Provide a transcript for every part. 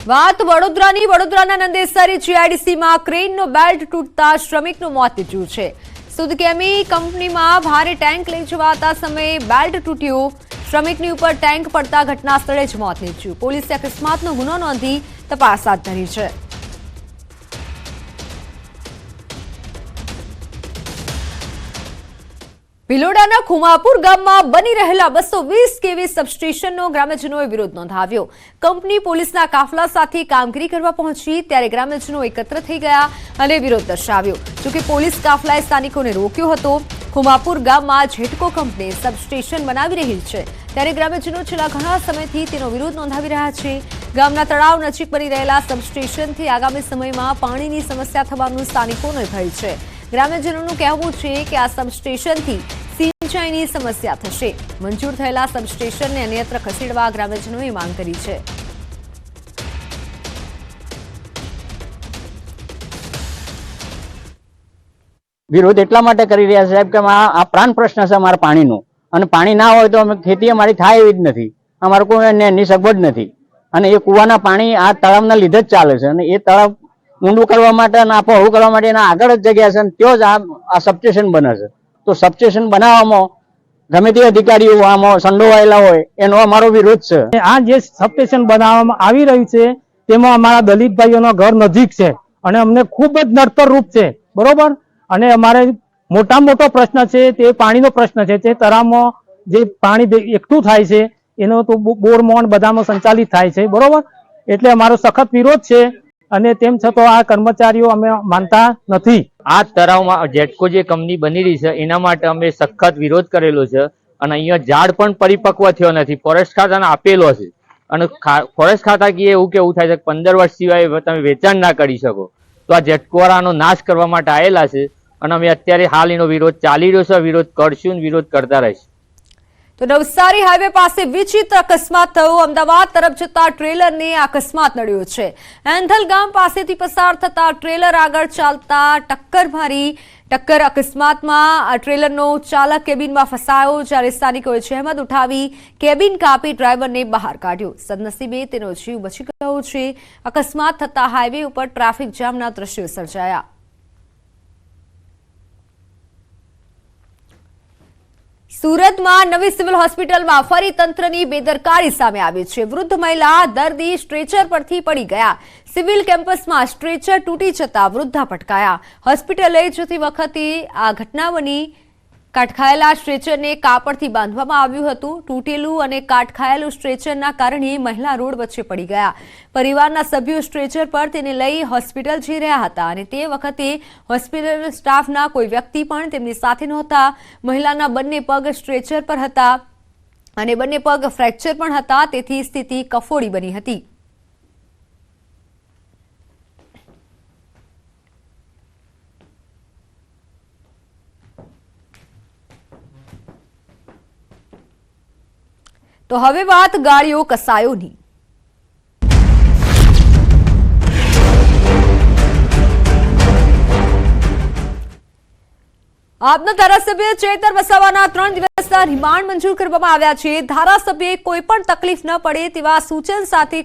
વાત વડોદરાના નંદેસરી જીઆઈડીસીમાં ક્રેનનો બેલ્ટ તૂટતા શ્રમિકનું મોત નીપજ્યું છે। સુદકેમી કંપનીમાં ભારે ટેન્ક લઈ જવાતા સમયે બેલ્ટ તૂટ્યું। શ્રમિકની ઉપર ટેન્ક પડતા ઘટના સ્થળે જ મોત નીપજ્યું। પોલીસે અકસ્માતનો ગુનો નોંધી તપાસ હાથ ધરી છે। ભિલોડાના ખુમાપુર ગામમાં બની રહેલા 220 કેવી સબસ્ટેશનનો ગ્રામજનોએ વિરોધ નોંધાવ્યો। કંપની પોલીસના કાફલા સાથે કામગીરી કરવા પહોંચી ત્યારે ગ્રામજનો એકત્ર થઈ ગયા અને વિરોધ દર્શાવ્યો। જોકે પોલીસ કાફલાએ સ્થાનિકોને રોક્યો હતો। ખુમાપુર ગામમાં જેટકો કંપની સબસ્ટેશન બનાવી રહી છે ત્યારે ગ્રામજનો છેલ્લા ઘણા સમયથી તેનો વિરોધ નોંધાવી રહ્યા છે। ગામના તળાવ નજીક બની રહેલા સબસ્ટેશનથી આગામી સમયમાં પાણીની સમસ્યા થવાનું સ્થાનિકોને ભય છે। ગ્રામજનોનું કહેવું છે કે આ સબસ્ટેશનથી સિંચાઈની સમસ્યા થશે। મંજૂર થયેલા સબસ્ટેશનને અન્યત્ર ખસેડવા ગ્રામજનોએ માંગ કરી છે। વિરોધ એટલા માટે કરી રહ્યા છે સાહેબ કે આ પ્રાણ પ્રશ્ન છે અમારા પાણીનો, અને પાણી ના હોય તો અમે ખેતી અમારી થાય એવી જ નથી। અમારે કોઈ એની સગવડ નથી, અને એ કુવાના પાણી આ તળાવના લીધે જ ચાલે છે, અને એ તળાવ ઊંડું કરવા માટે અને આ પહોળું કરવા માટે એના આગળ જ જગ્યા છે, અને ત્યાં જ આ સબસ્ટેશન બને છે। તો સબસ્ટેશન બનાવવામાં ગમે તે અધિકારીઓ આમાં સંડોવાયેલા હોય એનો અમારો વિરોધ છે। આ જે સબસ્ટેશન બનાવવામાં આવી રહ્યું છે તેમાં અમારા દલિત ભાઈઓનો ઘર નજીક છે અને અમને ખૂબ જ નડતર રૂપ છે, બરોબર। અને અમારે મોટા મોટો પ્રશ્ન છે તે પાણીનો પ્રશ્ન છે। તે તળાવમાં જે પાણી એકઠું થાય છે એનો તો બોરમોન બધામાં સંચાલિત થાય છે, બરોબર। એટલે અમારો સખત વિરોધ છે, અને તેમ છતાં આ કર્મચારીઓ અમે માનતા નથી। આ તળાવમાં જેટકો જે કંપની બની રહી છે એના માટે અમે સખત વિરોધ કરેલો છે, અને અહીંયા ઝાડ પણ પરિપક્વ થયો નથી। ફોરેસ્ટ ખાતાને આપેલો છે, અને ફોરેસ્ટ ખાતા કે એવું કેવું થાય છે 15 વર્ષ સિવાય તમે વેચાણ ના કરી શકો। તો આ જેટકોરાનો નાશ કરવા માટે આવેલા છે, અને અમે અત્યારે હાલ એનો વિરોધ ચાલી રહ્યો છે। વિરોધ કરશું અને વિરોધ કરતા રહીશું। તો નવસારી હાઈવે પાસે વિચિત્ર અકસ્માત થયો। અમદાવાદ તરફ જતા ટ્રેલરને અકસ્માત નડ્યો છે। એંધલ ગામ પાસેથી પસાર થતા ટ્રેલર આગળ ચાલતા ટક્કર મારી। ટક્કર અકસ્માતમાં ટ્રેલરનો ચાલક કેબિનમાં ફસાયો, જ્યારે સ્થાનિકોએ જહેમત ઉઠાવી કેબિન કાપી ડ્રાઈવરને બહાર કાઢ્યો। સદનસીબે તેનો જીવ બચી ગયો છે। અકસ્માત થતા હાઈવે ઉપર ટ્રાફિક જામના દ્રશ્યો સર્જાયા। સુરતમાં નવી સિવિલ હોસ્પિટલમાં ફરી તંત્રની બેદરકારી સામે આવી છે। વૃદ્ધ મહિલા દર્દી સ્ટ્રેચર પરથી પડી ગયા। સિવિલ કેમ્પસમાં સ્ટ્રેચર તૂટી જતા વૃદ્ધા પટકાયા। હોસ્પિટલે જતી વખતે આ ઘટના બની। કાટખાયેલા સ્ટ્રેચરને કાપડથી બાંધવામાં આવ્યું હતું। તૂટેલું અને કાટખાયેલું સ્ટ્રેચરના કારણે મહિલા રોડ વચ્ચે પડી ગયા। પરિવારના સભ્યો સ્ટ્રેચર પર તેને લઈ હોસ્પિટલ જઈ રહ્યા હતા, અને તે વખતે હોસ્પિટલ સ્ટાફના કોઈ વ્યક્તિ પણ તેમની સાથે નહોતા। મહિલાના બંને પગ સ્ટ્રેચર પર હતા અને બંને પગ ફ્રેક્ચર પણ હતા, તેથી સ્થિતિ કફોડી બની હતી। તો હવે વાત ગાડીઓ કસાયોની। આપના ધારાસભ્ય ચેતર વસાવાના 3 દિવસના રિમાન્ડ મંજૂર કરવામાં આવ્યા છે। ધારાસભ્યએ કોઈ પણ તકલીફ ન પડે તેવા સૂચન સાથે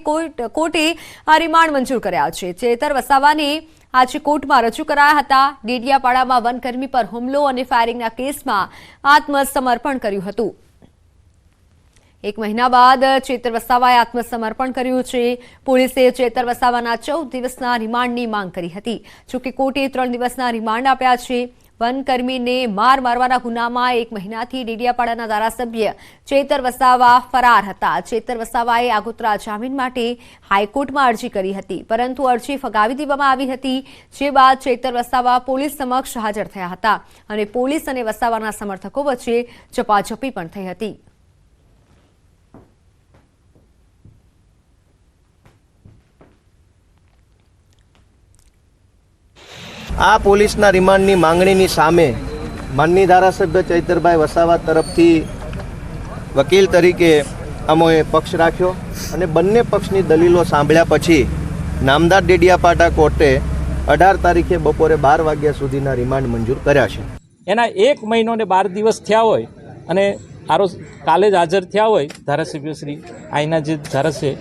કોર્ટે આ રિમાન્ડ મંજૂર કર્યા છે। ચેતર વસાવાને આજે કોર્ટમાં રજૂ કરાયા હતા। ડેડિયાપાડામાં વનકર્મી પર હુમલો અને ફાયરિંગના કેસમાં આત્મસમર્પણ કર્યું હતું। 1 મહિના બાદ ચેતર વસાવાએ આત્મસમર્પણ કર્યું છે। પોલીસે ચેતર વસાવાના 14 દિવસના રિમાન્ડની માંગ કરી હતી, જોકે કોર્ટે 3 દિવસના રિમાન્ડ આપ્યા છે। વનકર્મીને મારવાના ગુનામાં 1 મહિનાથી ડેડિયાપાડાના ધારાસભ્ય ચેતર વસાવા ફરાર હતા। ચેતર વસાવાએ આગોતરા જામીન માટે હાઈકોર્ટમાં અરજી કરી હતી, પરંતુ અરજી ફગાવી દેવામાં આવી હતી। જે બાદ ચેતર વસાવા પોલીસ સમક્ષ હાજર થયા હતા, અને પોલીસ અને વસાવાના સમર્થકો વચ્ચે ઝપાઝપી પણ થઈ હતી। આ પોલીસના રિમાન્ડની માંગણીની સામે માનનીય ધારાસભ્ય ચૈતરભાઈ વસાવા તરફથી વકીલ તરીકે અમોએ પક્ષ રાખ્યો, અને બંને પક્ષની દલીલો સાંભળ્યા પછી નામદાર ડેડિયાપાડા કોર્ટે 18 તારીખે બપોરે 12 વાગ્યા સુધીના રિમાન્ડ મંજૂર કર્યા છે। એના 1 મહિનો ને 12 દિવસ થયા હોય, અને કાલે જ હાજર થયા હોય ધારાસભ્ય શ્રી, અહીંના જે ધારાસભ્ય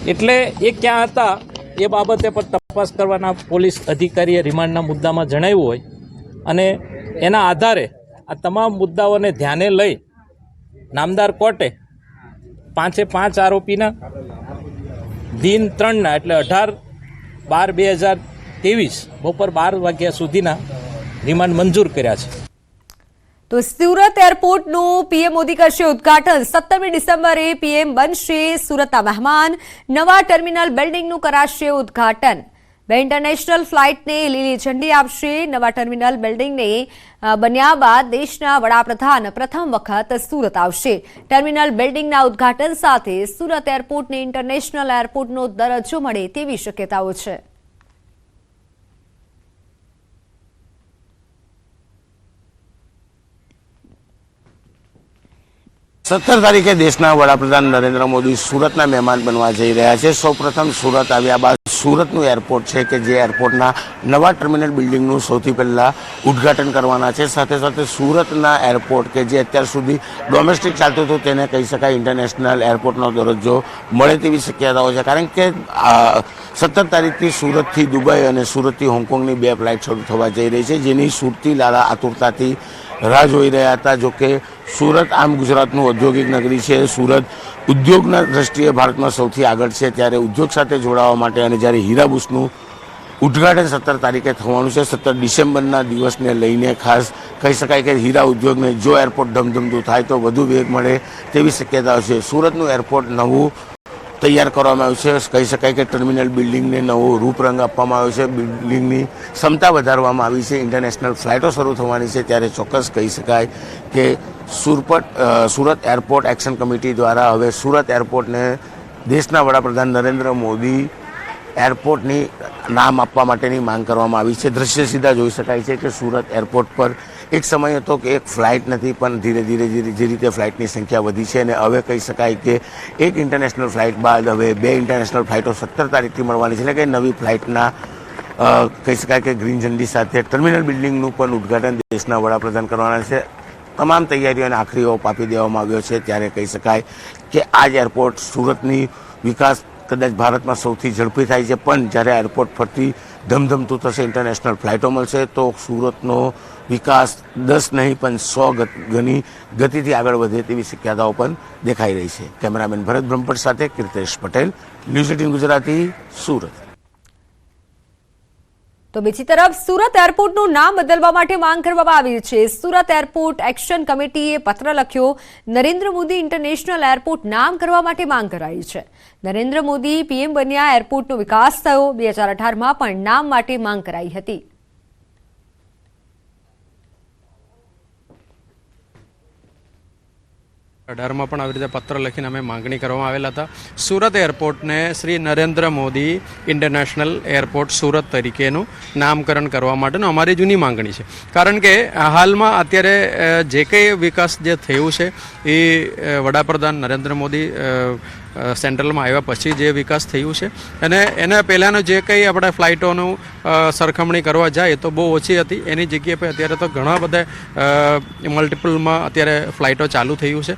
એટલે એ ક્યાં હતા એ બાબતે પણ તપાસ કરવાના પોલીસ અધિકારીએ રિમાન્ડના મુદ્દામાં જણાવ્યું હોય અને એના આધારે આ તમામ મુદ્દાઓને ધ્યાને લઈ નામદાર કોર્ટે 5 આરોપીના દિન 3ના એટલે 18/12/2023 બપોર 12 વાગ્યા સુધીના રિમાન્ડ મંજૂર કર્યા છે. તો સુરત એરપોર્ટનું પીએમ મોદી કરશે ઉદ્ઘાટન. 17મી ડિસેમ્બરે પીએમ બનશે સુરતના મહેમાન. નવા ટર્મિનલ બિલ્ડિંગનું કરાશે ઉદ્ઘાટન. બે ઇન્ટરનેશનલ ફ્લાઇટને લીલી ઝંડી આપશે. નવા ટર્મિનલ બિલ્ડિંગને બન્યા બાદ દેશના વડાપ્રધાન પ્રથમ વખત સુરત આવશે. ટર્મિનલ બિલ્ડિંગના ઉદ્ઘાટન સાથે સુરત એરપોર્ટને ઇન્ટરનેશનલ એરપોર્ટનો દરજ્જો મળે તેવી શક્યતાઓ છે. 17 તારીખે દેશના વડાપ્રધાન નરેન્દ્ર મોદી સુરતના મહેમાન બનવા જઈ રહ્યા છે. સૌપ્રથમ સુરત આવ્યા બાદ સુરતનું એરપોર્ટ છે કે જે એરપોર્ટના નવા ટર્મિનલ બિલ્ડિંગનું સૌથી પહેલાં ઉદ્ઘાટન કરવાના છે. સાથે સાથે સુરતના એરપોર્ટ કે જે અત્યાર સુધી ડોમેસ્ટિક ચાલતું હતું તેને કહી શકાય ઇન્ટરનેશનલ એરપોર્ટનો દરજ્જો મળે તેવી શક્યતાઓ છે. કારણ કે 17 તારીખથી સુરતથી દુબઈ અને સુરતથી હોંગકોંગની 2 ફ્લાઇટ શરૂ થવા જઈ રહી છે, જેની સુરતી લાલા આતુરતાથી રાહ જોઈ રહ્યા હતા. જોકે સુરત આમ ગુજરાતનું ઔદ્યોગિક નગરી છે. સુરત ઉદ્યોગના દ્રષ્ટિએ ભારતમાં સૌથી આગળ છે. ત્યારે ઉદ્યોગ સાથે જોડાવા માટે અને જ્યારે હીરાબુસનું ઉદ્ઘાટન 17 તારીખે થવાનું છે, 17 ડિસેમ્બરના દિવસને લઈને ખાસ કહી શકાય કે હીરા ઉદ્યોગને જો એરપોર્ટ ધમધમતું થાય તો વધુ વેગ મળે તેવી શક્યતાઓ છે. સુરતનું એરપોર્ટ નવું તૈયાર કરવામાં આવ્યું છે. કહી શકાય કે ટર્મિનલ બિલ્ડિંગને નવો રૂપરંગ આપવામાં આવ્યો છે. બિલ્ડિંગની ક્ષમતા વધારવામાં આવી છે. ઇન્ટરનેશનલ ફ્લાઇટો શરૂ થવાની છે. ત્યારે ચોક્કસ કહી શકાય કે સુરત એરપોર્ટ એક્શન કમિટી દ્વારા હવે સુરત એરપોર્ટને દેશના વડાપ્રધાન નરેન્દ્ર મોદી એરપોર્ટની નામ આપવા માટેની માંગ કરવામાં આવી છે. દ્રશ્ય સીધા જોઈ શકાય છે કે સુરત એરપોર્ટ પર એક સમય હતો કે એક ફ્લાઇટ નથી, પણ ધીરે ધીરે જે રીતે ફ્લાઇટની સંખ્યા વધી છે અને હવે કહી શકાય કે એક ઇન્ટરનેશનલ ફ્લાઇટ બાદ હવે 2 ઇન્ટરનેશનલ ફ્લાઇટો 17 તારીખથી મળવાની છે. એટલે કે નવી ફ્લાઇટના કહી શકાય કે ગ્રીન ઝંડી સાથે ટર્મિનલ બિલ્ડિંગનું પણ ઉદ્ઘાટન દેશના વડાપ્રધાન કરવાના છે. તમામ તૈયારીઓને આખરી ઓપ આપી દેવામાં આવ્યો છે. ત્યારે કહી શકાય કે આ જ એરપોર્ટ સુરતની વિકાસ કદાચ ભારતમાં સૌથી ઝડપી થાય છે, પણ જ્યારે એરપોર્ટ ફરતી ધમધમતું થશે, ઇન્ટરનેશનલ ફ્લાઇટો મળશે તો સુરતનો વિકાસ 10 નહીં પણ 100 ગણી ગતિથી આગળ વધે તેવી શક્યતાઓ પણ દેખાઈ રહી છે. કેમેરામેન ભરત બ્રહ્મભટ્ટ સાથે કીર્તેશ પટેલ, ન્યૂઝ 18 ગુજરાતી, સુરત. તો બીજી તરફ સુરત એરપોર્ટનું નામ બદલવા માટે માંગ કરવામાં આવી છે. સુરત એરપોર્ટ એક્શન કમિટીએ પત્ર લખ્યો. નરેન્દ્ર મોદી ઇન્ટરનેશનલ એરપોર્ટ નામ કરવા માટે માંગ કરાઈ છે. નરેન્દ્ર મોદી પીએમ બન્યા, એરપોર્ટનો વિકાસ થયો. 2018માં પણ નામ માટે માંગ કરાઈ હતી. અઢારમાં પણ આવી રીતે પત્ર લખીને અમે માંગણી કરવામાં આવેલા હતા. સુરત એરપોર્ટને શ્રી નરેન્દ્ર મોદી ઇન્ટરનેશનલ એરપોર્ટ સુરત તરીકેનું નામકરણ કરવા માટેનું અમારી જૂની માંગણી છે. કારણ કે હાલમાં અત્યારે જે કંઈ વિકાસ જે થયું છે એ વડાપ્રધાન નરેન્દ્ર મોદી સેન્ટ્રલમાં આવ્યા પછી જે વિકાસ થયું છે અને એના પહેલાંનું જે કંઈ આપણે ફ્લાઇટોનું સરખામણી કરવા જાય તો બહુ ઓછી હતી. એની જગ્યાએ અત્યારે તો ઘણા બધા મલ્ટિપલમાં અત્યારે ફ્લાઇટો ચાલુ થયું છે.